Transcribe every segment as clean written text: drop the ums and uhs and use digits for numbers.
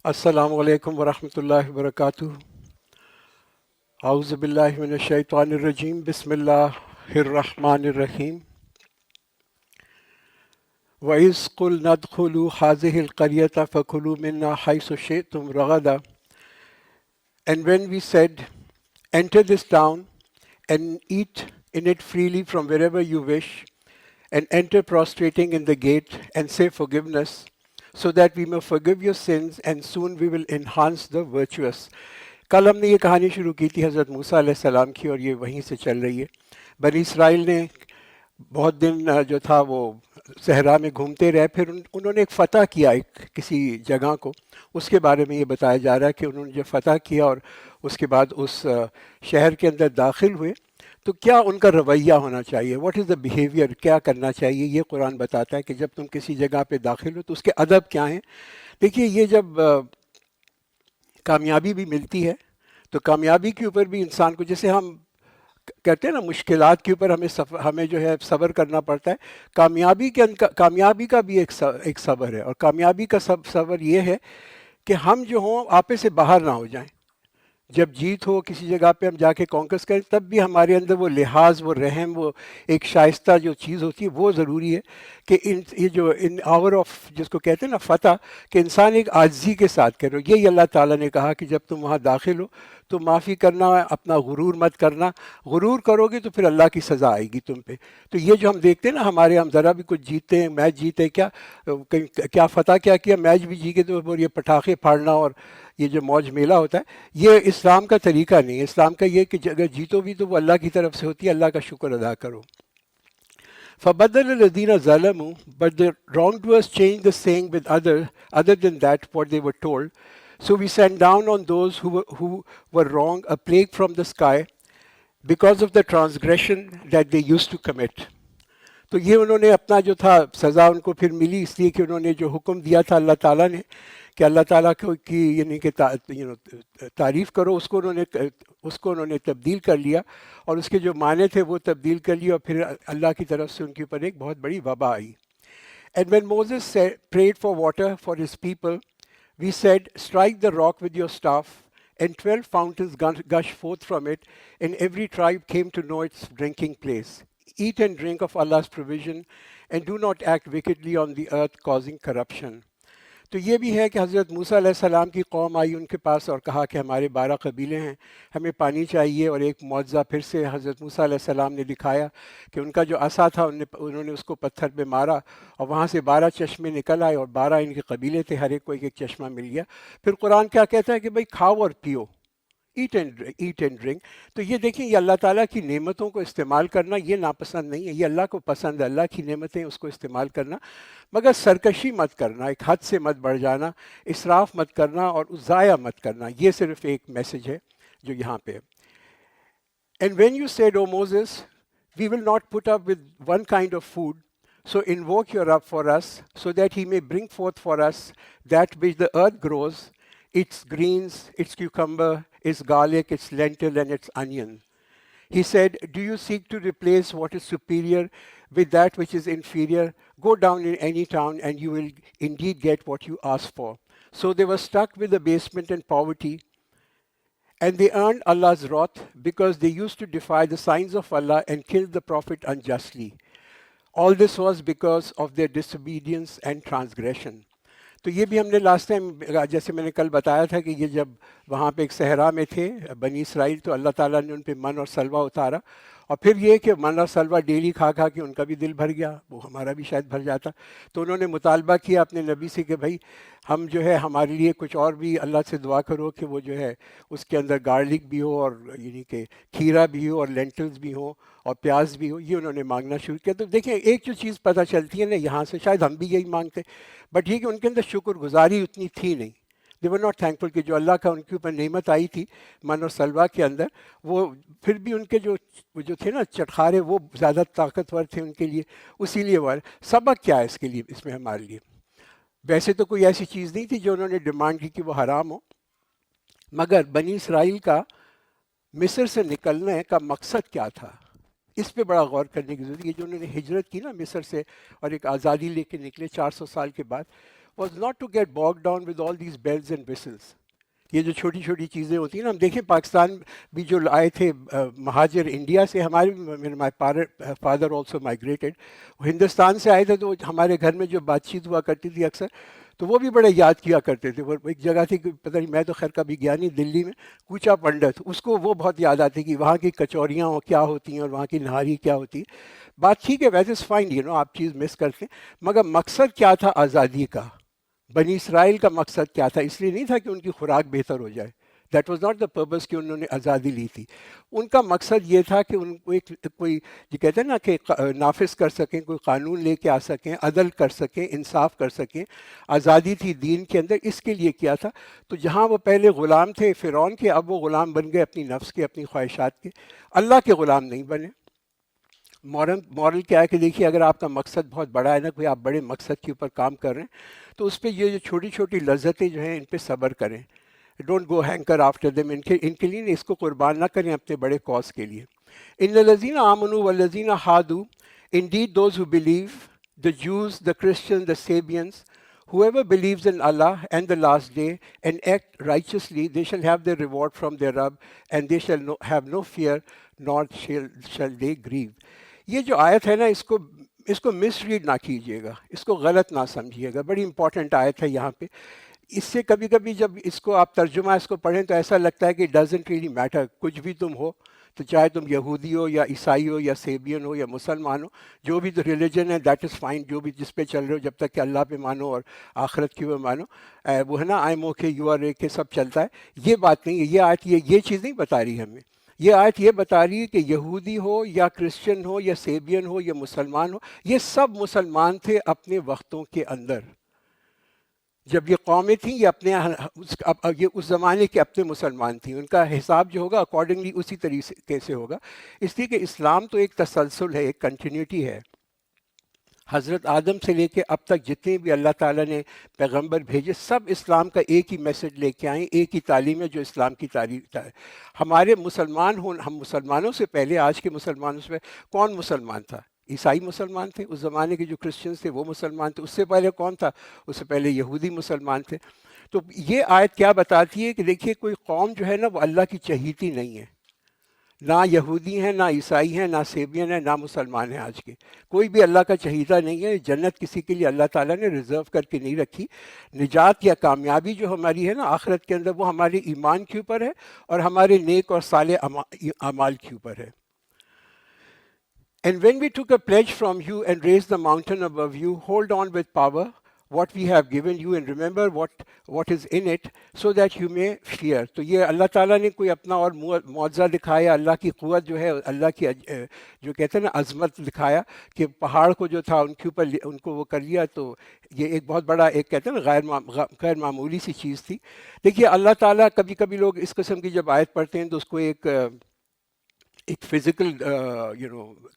السلام علیکم ورحمۃ اللہ وبرکاتہ۔ اعوذ باللہ من الشیطان الرجیم، بسم اللہ الرحمن الرحیم۔ وَإِذْ قُلْنَا ادْخُلُوا هَٰذِهِ الْقَرْيَةَ فَكُلُوا مِنْهَا حَيْثُ شِئْتُمْ رَغَدًا. And when we said, enter this town and eat in it freely from wherever you wish, and enter prostrating in the gate and say forgiveness, so that we may forgive your sins and soon we will enhance the virtuous. کل ہم نے یہ کہانی شروع کی تھی حضرت موسیٰ علیہ السلام کی، اور یہ وہیں سے چل رہی ہے۔ بنی اسرائیل نے بہت دن جو تھا وہ صحرا میں گھومتے رہے، پھر انہوں نے ایک فتح کیا ایک کسی جگہ کو، اس کے بارے میں یہ بتایا جا رہا ہے کہ انہوں نے جب فتح کیا اور اس کے بعد اس شہر کے اندر داخل ہوئے تو کیا ان کا رویہ ہونا چاہیے، واٹ از دا بیہیویئر، کیا کرنا چاہیے۔ یہ قرآن بتاتا ہے کہ جب تم کسی جگہ پہ داخل ہو تو اس کے ادب کیا ہیں۔ دیکھیے، یہ جب کامیابی بھی ملتی ہے تو کامیابی کے اوپر بھی انسان کو، جیسے ہم کہتے ہیں نا مشکلات کے اوپر ہمیں جو ہے صبر کرنا پڑتا ہے، کامیابی کا بھی ایک صبر ہے، اور کامیابی کا صبر یہ ہے کہ ہم جو ہوں آپے سے باہر نہ ہو جائیں۔ جب جیت ہو کسی جگہ پہ ہم جا کے کانکس کریں، تب بھی ہمارے اندر وہ لحاظ، وہ رحم، وہ ایک شائستہ جو چیز ہوتی ہے وہ ضروری ہے کہ یہ جو ان آور آف جس کو کہتے ہیں نا فتح، کہ انسان ایک عاجزی کے ساتھ کرو۔ یہی اللہ تعالیٰ نے کہا کہ جب تم وہاں داخل ہو تو معافی کرنا، اپنا غرور مت کرنا۔ غرور کرو گے تو پھر اللہ کی سزا آئے گی تم پہ۔ تو یہ جو ہم دیکھتے ہیں نا، ہم ذرا بھی کچھ جیتتے ہیں، میچ جیتے، کیا فتح کیا میچ بھی جی کے تو وہ یہ پٹاخے پھاڑنا اور یہ جو موج میلہ ہوتا ہے، یہ اسلام کا طریقہ نہیں ہے۔ اسلام کا یہ کہ اگر جیتو بھی تو وہ اللہ کی طرف سے ہوتی ہے، اللہ کا شکر ادا کرو۔ فَبَدَّلَ الَّذِينَ ظَلَمُوا But the wrongdoers changed the saying with other than that what they were told. So we sent down on those who were wrong a plague from the sky because of the transgression that they used to commit. تو یہ انہوں نے اپنا جو تھا سزا ان کو پھر ملی، اس لیے کہ انہوں نے جو حکم دیا تھا اللہ تعالیٰ نے کہ اللہ تعالیٰ کی یعنی کہ تعریف کرو، اس کو انہوں نے تبدیل کر لیا، اور اس کے جو معنی تھے وہ تبدیل کر لیا، اور پھر اللہ کی طرف سے ان کے اوپر ایک بہت بڑی وبا آئی۔ And when Moses prayed for water for his people, we said, strike the rock with your staff, and 12 fountains gushed forth from it, and every tribe came to know its drinking place. Eat and drink of Allah's provision, and do not act wickedly on the earth, causing corruption. تو یہ بھی ہے کہ حضرت موسیٰ علیہ السلام کی قوم آئی ان کے پاس اور کہا کہ ہمارے 12 قبیلے ہیں، ہمیں پانی چاہیے، اور ایک معجزہ پھر سے حضرت موسیٰ علیہ السلام نے دکھایا کہ ان کا جو عصا تھا انہوں نے اس کو پتھر پہ مارا، اور وہاں سے 12 چشمے نکل آئے، اور 12 ان کے قبیلے تھے، ہر ایک کو ایک ایک چشمہ مل گیا۔ پھر قرآن کیا کہتا ہے کہ بھئی کھاؤ اور پیو، ایٹ اینڈ ڈرنک۔ تو یہ دیکھیں، یہ اللہ تعالیٰ کی نعمتوں کو استعمال کرنا یہ ناپسند نہیں ہے، یہ اللہ کو پسند ہے، اللہ کی نعمتیں اس کو استعمال کرنا، مگر سرکشی مت کرنا، ایک حد سے مت بڑھ جانا، اسراف مت کرنا اور ضائع مت کرنا۔ یہ صرف ایک میسج ہے جو یہاں پہ ہے۔ And when you said, O Moses, we will not put up with one kind of food, so invoke your Rabb for us, so that he may bring forth for us that which the earth grows, its greens, its cucumber, its garlic, its lentil, and its onion. He said, do you seek to replace what is superior with that which is inferior? Go down in any town, and you will indeed get what you ask for. So they were stuck with abasement and poverty, and they earned Allah's wrath because they used to defy the signs of Allah and killed the Prophet unjustly. All this was because of their disobedience and transgression. تو یہ بھی ہم نے last time, جیسے میں نے کل بتایا تھا کہ یہ جب وہاں پہ ایک صحرا میں تھے بنی اسرائیل، تو اللہ تعالیٰ نے ان پہ من اور سلوہ اتارا، اور پھر یہ کہ من اور سلوہ ڈیلی کھا کے ان کا بھی دل بھر گیا، وہ ہمارا بھی شاید بھر جاتا۔ تو انہوں نے مطالبہ کیا اپنے نبی سے کہ بھائی ہم جو ہے ہمارے لیے کچھ اور بھی اللہ سے دعا کرو کہ وہ جو ہے اس کے اندر گارلک بھی ہو، اور یعنی کہ کھیرا بھی ہو، اور لینٹلز بھی ہوں، اور پیاز بھی ہو۔ یہ انہوں نے مانگنا شروع کیا۔ تو دیکھیں، ایک جو چیز پتہ چلتی ہے نا یہاں سے، شاید ہم بھی یہی مانگتے، بٹ یہ کہ ان کے اندر شکر گزاری اتنی تھی نہیں، دے ور ناٹ تھینکفل، کہ جو اللہ کا ان کے اوپر نعمت آئی تھی من اور سلوہ کے اندر، وہ پھر بھی ان کے جو تھے نا چٹخارے، وہ زیادہ طاقتور تھے ان کے لیے، اسی لیے وہ سبق کیا ہے اس کے لیے، اس میں ہمارے لیے ویسے تو کوئی ایسی چیز نہیں تھی جو انہوں نے ڈیمانڈ کی کہ وہ حرام ہو، مگر بنی اسرائیل کا مصر سے نکلنے کا مقصد کیا تھا، اس پہ بڑا غور کرنے کی ضرورت ہے۔ جو انہوں نے ہجرت کی نا مصر سے اور ایک آزادی لے کے نکلے 400 سال کے بعد، was not to get bogged down with all these bells and whistles. یہ جو چھوٹی چھوٹی چیزیں ہوتی ہیں نا، ہم دیکھیں پاکستان بھی جو آئے تھے مہاجر انڈیا سے، ہمارے مائی فادر آلسو مائگریٹڈ، وہ ہندوستان سے آئے تھے، تو ہمارے گھر میں جو بات چیت ہوا کرتی تھی اکثر، تو وہ بھی بڑے یاد کیا کرتے تھے. وہ ایک جگہ تھی کہ پتہ نہیں، میں تو خیر کبھی گیا نہیں، دلی میں کوچا پنڈت، اس کو وہ بہت یاد آتی کہ وہاں کی کچوریاں کیا ہوتی ہیں اور وہاں کی نہاری کیا ہوتی ہے. بات ٹھیک ہے، ویسے فائن، آپ چیز مس کرتے ہیں، مگر مقصد کیا تھا آزادی کا؟ بنی اسرائیل کا مقصد کیا تھا؟ اس لیے نہیں تھا کہ ان کی خوراک بہتر ہو جائے. That was not the purpose کہ انہوں نے آزادی لی تھی. ان کا مقصد یہ تھا کہ ان کو ایک کوئی جو کہتے ہیں نا کہ نافذ کر سکیں، کوئی قانون لے کے آ سکیں، عدل کر سکیں، انصاف کر سکیں. آزادی تھی دین کے اندر، اس کے لیے کیا تھا. تو جہاں وہ پہلے غلام تھے فرعون کے، اب وہ غلام بن گئے اپنی نفس کے، اپنی خواہشات کے، اللہ کے غلام نہیں بنے. مورل کیا ہے کہ دیکھیے، اگر آپ کا مقصد بہت بڑا ہے نا، کوئی آپ بڑے مقصد کے اوپر کام کر رہے ہیں، تو اس پہ یہ جو چھوٹی چھوٹی لذتیں جو ہیں ان پہ صبر کریں. ڈونٹ گو ہینکر آفٹر دیم، ان کے لیے اس کو قربان نہ کریں اپنے بڑے کاز کے لیے. ان الذین آمنوا والذین ہادوا indeed those who believe, the Jews, the Christians, the Sabians, whoever believes in Allah and the last day and act righteously, they shall have their reward from their Rabb, and they shall have no fear, nor shall they grieve. یہ جو آیت ہے نا، اس کو مس red نہ کیجیے گا، اس کو غلط نہ سمجھیے گا. بڑی امپورٹنٹ آیت ہے یہاں پہ. اس سے کبھی کبھی جب اس کو آپ ترجمہ اس کو پڑھیں تو ایسا لگتا ہے کہ ڈزنٹ ریلی میٹر، کچھ بھی تم ہو، تو چاہے تم یہودی ہو یا عیسائی ہو یا سیبین ہو یا مسلمان ہو، جو بھی تو ریلیجن ہے دیٹ از فائن، جو بھی جس پہ چل رہے ہو، جب تک کہ اللہ پہ مانو اور آخرت کی وہ مانو. وہ ہے نا I am okay you are okay, سب چلتا ہے. یہ بات نہیں ہے، یہ آیت یہ چیز نہیں بتا رہی ہمیں. یہ آیت یہ بتا رہی ہے کہ یہودی ہو یا کرسچن ہو یا سیبین ہو یا مسلمان ہو، یہ سب مسلمان تھے اپنے وقتوں کے اندر. جب یہ قومیں تھیں، یہ یہ اس زمانے کے اپنے مسلمان تھیں. ان کا حساب جو ہوگا اکارڈنگلی اسی طریقے سے ہوگا. اس لیے کہ اسلام تو ایک تسلسل ہے، ایک کنٹینیوٹی ہے. حضرت آدم سے لے کے اب تک جتنے بھی اللہ تعالیٰ نے پیغمبر بھیجے، سب اسلام کا ایک ہی میسج لے کے آئیں، ایک ہی تعلیم ہے جو اسلام کی تعلیم ہے. ہمارے ہم مسلمانوں سے پہلے، آج کے مسلمانوں سے پہلے کون مسلمان تھا؟ عیسائی مسلمان تھے. اس زمانے کے جو کرسچنز تھے وہ مسلمان تھے. اس سے پہلے کون تھا؟ اس سے پہلے یہودی مسلمان تھے. تو یہ آیت کیا بتاتی ہے کہ دیکھیے، کوئی قوم جو ہے نا وہ اللہ کی چہیتی نہیں ہے. نہ یہودی ہیں، نہ عیسائی ہیں، نہ سیبین ہیں، نہ مسلمان ہیں. آج کے کوئی بھی اللہ کا چہیتا نہیں ہے. جنت کسی کے لیے اللہ تعالیٰ نے ریزرو کر کے نہیں رکھی. نجات یا کامیابی جو ہماری ہے نا آخرت کے اندر، وہ ہمارے ایمان کے اوپر ہے اور ہمارے نیک اور صالح اعمال کے اوپر ہے. And when we took a pledge from you and raised the mountain above you, hold on with power what we have given you, and remember what is in it, so that you may fear. تو یہ اللہ تعالیٰ نے کوئی اپنا اور معجزہ دکھایا، اللہ کی قوت جو ہے، اللہ کی جو کہتے ہیں نا عظمت دکھایا، کہ پہاڑ کو جو تھا ان کے اوپر ان کو وہ کر لیا. تو یہ ایک بہت بڑا ایک کہتے ہیں نا غیر معمولی سی چیز تھی. دیکھیے اللہ تعالیٰ، کبھی کبھی لوگ اس قسم کی جب آیت پڑھتے ہیں تو اس کو ایک فزیکل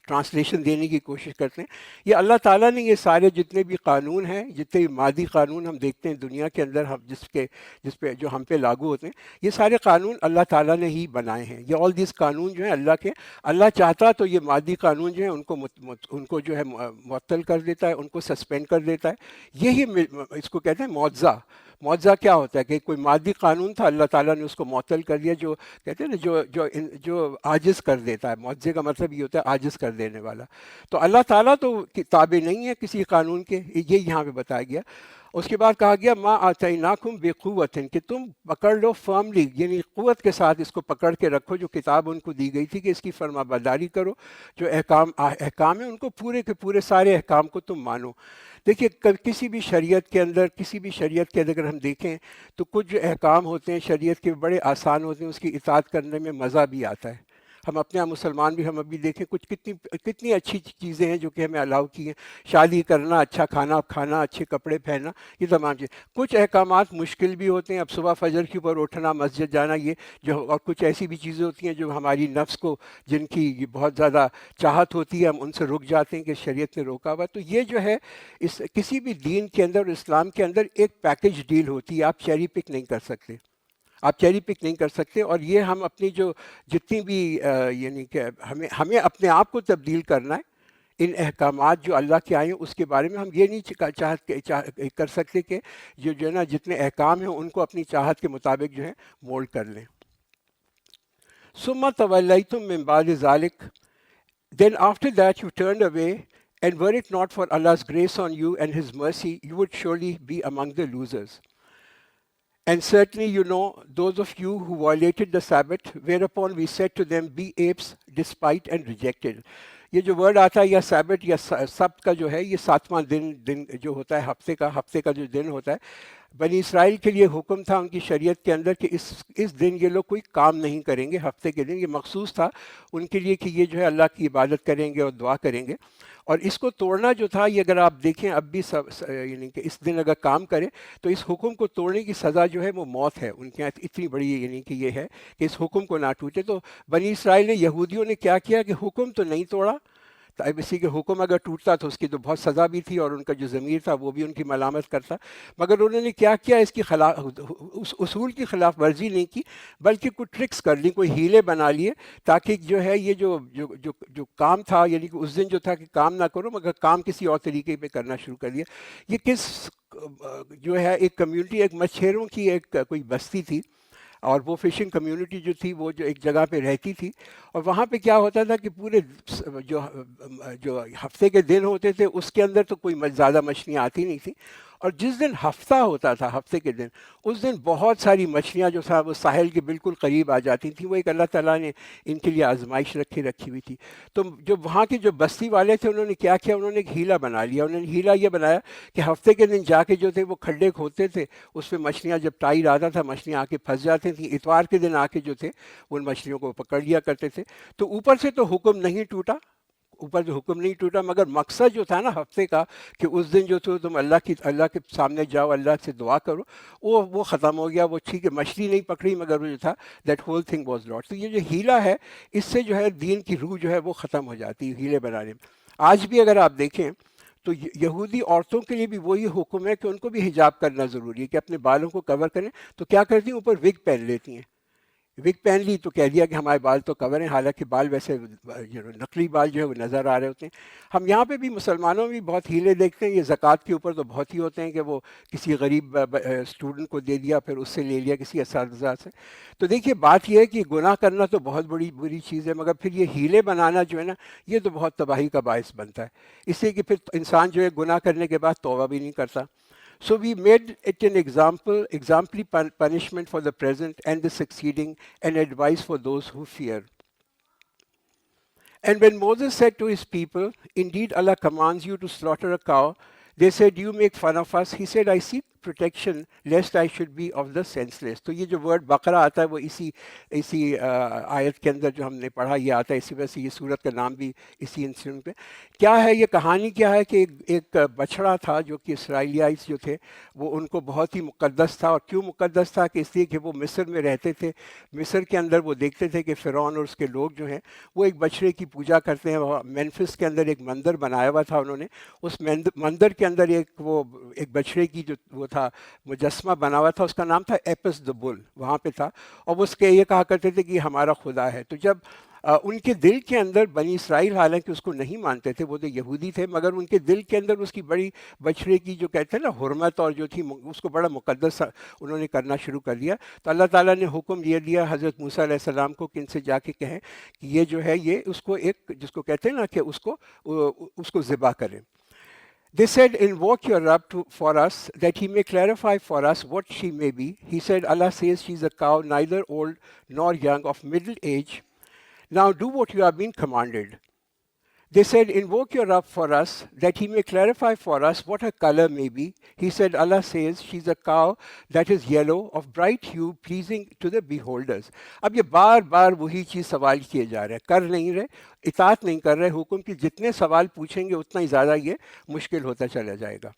ٹرانسلیشن دینے کی کوشش کرتے ہیں. یہ اللہ تعالیٰ نے یہ سارے جتنے بھی قانون ہیں، جتنے بھی مادی قانون ہم دیکھتے ہیں دنیا کے اندر، ہم جس پہ جو ہم پہ لاگو ہوتے ہیں، یہ سارے قانون اللہ تعالیٰ نے ہی بنائے ہیں. یہ آل دیس قانون جو ہیں اللہ کے، اللہ چاہتا تو یہ مادی قانون جو ہیں ان کو جو ہے معطل کر دیتا ہے، ان کو سسپینڈ کر دیتا ہے. یہی اس کو کہتے ہیں معجزہ. معجزہ کیا ہوتا ہے کہ کوئی مادی قانون تھا، اللہ تعالیٰ نے اس کو معطل کر دیا، جو کہتے ہیں نا جو عاجز کر دیتا ہے. معجزے کا مطلب یہ ہوتا ہے عاجز کر دینے والا. تو اللہ تعالیٰ تو تابع نہیں ہے کسی قانون کے، یہ یہاں پہ بتایا گیا. اس کے بعد کہا گیا ما آتیناکم بقوۃ، کہ تم پکڑ لو فرملی، یعنی قوت کے ساتھ اس کو پکڑ کے رکھو، جو کتاب ان کو دی گئی تھی کہ اس کی فرما برداری کرو، جو احکام ہیں ان کو پورے کے پورے سارے احکام کو تم مانو. دیکھیے کسی بھی شریعت کے اگر ہم دیکھیں تو کچھ جو احکام ہوتے ہیں شریعت کے بڑے آسان ہوتے ہیں، اس کی اطاعت کرنے میں مزہ بھی آتا ہے. ہم اپنے یہاں مسلمان بھی ہم ابھی دیکھیں کچھ کتنی اچھی چیزیں ہیں جو کہ ہمیں الاؤ کی ہیں. شادی کرنا، اچھا کھانا کھانا، اچھے کپڑے پہننا، یہ تمام چیزیں. کچھ احکامات مشکل بھی ہوتے ہیں. اب صبح فجر کے اوپر اٹھنا، مسجد جانا، یہ جو، اور کچھ ایسی بھی چیزیں ہوتی ہیں جو ہماری نفس کو، جن کی بہت زیادہ چاہت ہوتی ہے، ہم ان سے رک جاتے ہیں کہ شریعت نے روکا ہوا. تو یہ جو ہے اس کسی بھی دین کے اندر، اسلام کے اندر ایک پیکج ڈیل ہوتی ہے. آپ چیری پک نہیں کر سکتے، آپ چیری پک نہیں کر سکتے. اور یہ ہم اپنی جو جتنی بھی یعنی کہ ہمیں اپنے آپ کو تبدیل کرنا ہے. ان احکامات جو اللہ کے آئے ہیں اس کے بارے میں ہم یہ نہیں کر سکتے کہ جو ہے نا جتنے احکام ہیں ان کو اپنی چاہت کے مطابق جو ہے مولڈ کر لیں. ثم تولیتم من بعد ذلک, then after that you turned away, and were it not for Allah's grace on you and His mercy, you would surely be among the losers. And certainly you know those of you who violated the Sabbath, whereupon we said to them, be apes, despite and rejected. یہ جو word آتا ہے یا سیبٹ یا سبت کا جو ہے یہ ساتواں دن جو ہوتا ہے ہفتے کا جو دن ہوتا ہے, بنی اسرائیل کے لیے حکم تھا ان کی شریعت کے اندر کہ اس دن یہ لوگ کوئی کام نہیں کریں گے. ہفتے کے دن یہ مخصوص تھا ان کے لیے کہ یہ جو ہے اللہ کی عبادت کریں گے اور دعا کریں گے. اور اس کو توڑنا جو تھا, یہ اگر آپ دیکھیں اب بھی یعنی کہ اس دن اگر کام کرے تو اس حکم کو توڑنے کی سزا جو ہے وہ موت ہے. ان کے یہاں اتنی بڑی یعنی کہ یہ ہے کہ اس حکم کو نہ ٹوٹے. تو بنی اسرائیل نے, یہودیوں نے کیا کیا کہ حکم تو نہیں توڑا, تو اب اسی کے حکم اگر ٹوٹتا تو اس کی تو بہت سزا بھی تھی اور ان کا جو ضمیر تھا وہ بھی ان کی ملامت کرتا, مگر انہوں نے کیا کیا, اس کی خلاف اس اصول کی خلاف ورزی نہیں کی بلکہ کچھ ٹرکس کر لی, کوئی ہیلے بنا لیے تاکہ جو ہے یہ جو کام تھا یعنی کہ اس دن جو تھا کہ کام نہ کرو مگر کام کسی اور طریقے پہ کرنا شروع کر دیا. یہ کس جو ہے ایک کمیونٹی, ایک مچھیروں کی ایک کوئی بستی تھی اور وہ فشنگ کمیونٹی جو تھی وہ جو ایک جگہ پہ رہتی تھی, اور وہاں پہ کیا ہوتا تھا کہ پورے جو ہفتے کے دن ہوتے تھے اس کے اندر تو کوئی زیادہ مچھلیاں آتی نہیں تھیں, اور جس دن ہفتہ ہوتا تھا ہفتے کے دن اس دن بہت ساری مچھلیاں جو تھا وہ ساحل کے بالکل قریب آ جاتی تھیں. وہ ایک اللہ تعالیٰ نے ان کے لیے آزمائش رکھی ہوئی تھی. تو جو وہاں کے جو بستی والے تھے انہوں نے کیا کیا, انہوں نے ایک ہیلا بنا لیا. انہوں نے ہیلا یہ بنایا کہ ہفتے کے دن جا کے جو تھے وہ کھڈے کھودتے تھے, اس پہ مچھلیاں جب ٹائر آتا تھا مچھلیاں آ کے پھنس جاتی تھیں. اتوار کے دن آ کے جو تھے ان مچھلیوں کو پکڑ لیا کرتے تھے. تو اوپر سے تو حکم نہیں ٹوٹا, مگر مقصد جو تھا نا ہفتے کا کہ اس دن جو تم اللہ کے سامنے جاؤ, اللہ سے دعا کرو, وہ ختم ہو گیا. وہ ٹھیک ہے مچھلی نہیں پکڑی مگر وہ جو تھا that whole thing was lot. تو یہ جو ہیلا ہے اس سے جو ہے دین کی روح جو ہے وہ ختم ہو جاتی ہے ہیلے بنانے میں. آج بھی اگر آپ دیکھیں تو یہودی عورتوں کے لیے بھی وہی حکم ہے کہ ان کو بھی حجاب کرنا ضروری ہے, کہ اپنے بالوں کو کور کریں. تو کیا کرتی ہیں, اوپر وگ پہن لیتی ہیں. وگ پہن لی تو کہہ دیا کہ ہمارے بال تو کور ہیں, حالانکہ بال ویسے نقلی بال جو ہے وہ نظر آ رہے ہوتے ہیں. ہم یہاں پہ بھی مسلمانوں میں بھی بہت ہیلے دیکھتے ہیں. یہ زکوٰۃ کے اوپر تو بہت ہی ہوتے ہیں کہ وہ کسی غریب اسٹوڈنٹ کو دے دیا, پھر اس سے لے لیا کسی اساتذہ سے. تو دیکھیے بات یہ ہے کہ گناہ کرنا تو بہت بری چیز ہے, مگر پھر یہ ہیلے بنانا جو ہے نا یہ تو بہت تباہی کا باعث بنتا ہے, اس لیے کہ پھر انسان جو ہے گناہ کرنے کے بعد توبہ بھی نہیں کرتا. So we made it an exemplary punishment for the present and the succeeding, and advice for those who fear. And when Moses said to his people, indeed Allah commands you to slaughter a cow, they said, you make fun of us. He said, I seek protection lest I should be of the senseless. تو یہ جو word بقرہ آتا ہے وہ اسی آیت کے اندر جو ہم نے پڑھا یہ آتا ہے, اسی وجہ سے یہ سورت کا نام بھی اسی انسیڈنٹ پہ. کیا ہے یہ کہانی, کیا ہے کہ ایک بچڑا تھا جو کہ اسرائیلیائز جو تھے وہ ان کو بہت ہی مقدس تھا. اور کیوں مقدس تھا, کہ اس لیے کہ وہ مصر میں رہتے تھے. مصر کے اندر وہ دیکھتے تھے کہ فرعون اور اس کے لوگ جو ہیں وہ ایک بچڑے کی پوجا کرتے ہیں. مینفس کے اندر ایک مندر بنایا ہوا تھا انہوں نے, اس مندر کے اندر ایک بچڑے کی جو وہ تھا مجسمہ بنا ہوا تھا, اس کا نام تھا ایپس دا بل, وہاں پہ تھا. اور وہ اس کے یہ کہا کرتے تھے کہ ہمارا خدا ہے. تو جب ان کے دل کے اندر بنی اسرائیل حالانکہ اس کو نہیں مانتے تھے, وہ تو یہودی تھے, مگر ان کے دل کے اندر اس کی بڑی بچڑے کی جو کہتے ہیں نا حرمت اور جو تھی اس کو بڑا مقدس انہوں نے کرنا شروع کر دیا. تو اللہ تعالیٰ نے حکم یہ دیا حضرت موسیٰ علیہ السلام کو کہ ان سے جا کے کہیں کہ یہ جو ہے یہ اس کو ایک جس کو کہتے ہیں نا کہ اس کو ذبح کریں. They said, invoke your Rabb for us, that he may clarify for us what she may be. He said, Allah says she is a cow, neither old nor young, of middle age. Now do what you have been commanded. They said, invoke your Rabb for us, that he may clarify for us what her color may be. He said, Allah says, she's a cow that is yellow, of bright hue, pleasing to the beholders. اب یہ بار بار وہی چیز سوال کیے جا رہے ہیں, کر نہیں رہے, اطاعت نہیں کر رہے. حکم کی جتنے سوال پوچھیں گے اتنا ہی زیادہ یہ مشکل ہوتا چلا جائے گا.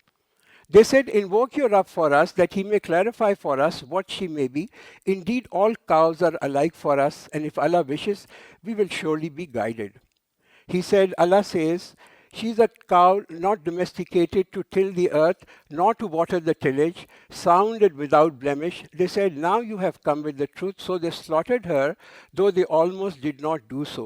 They said, invoke your Rabb for us, that he may clarify for us what she may be. Indeed, all cows are alike for us, and if Allah wishes, we will surely be guided. He said, Allah says, She is a cow not domesticated to till the earth, nor to water the tillage, sound and without blemish. They said, now you have come with the truth. So they slaughtered her, though they almost did not do so.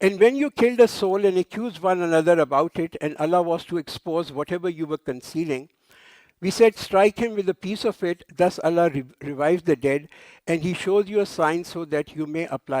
And when you killed a soul and accused one another about it, and Allah was to expose whatever you were concealing, we said, strike him with a piece of it. Thus Allah revives the dead, and he shows you a sign so that you may apply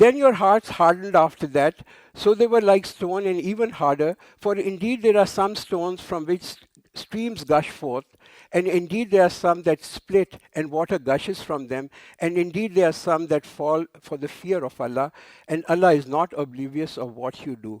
Then your hearts hardened after that, so they were like stone and even harder. For indeed there are some stones from which streams gush forth, and indeed there are some that split and water gushes from them, and indeed there are some that fall for the fear of Allah, and Allah is not oblivious of what you do.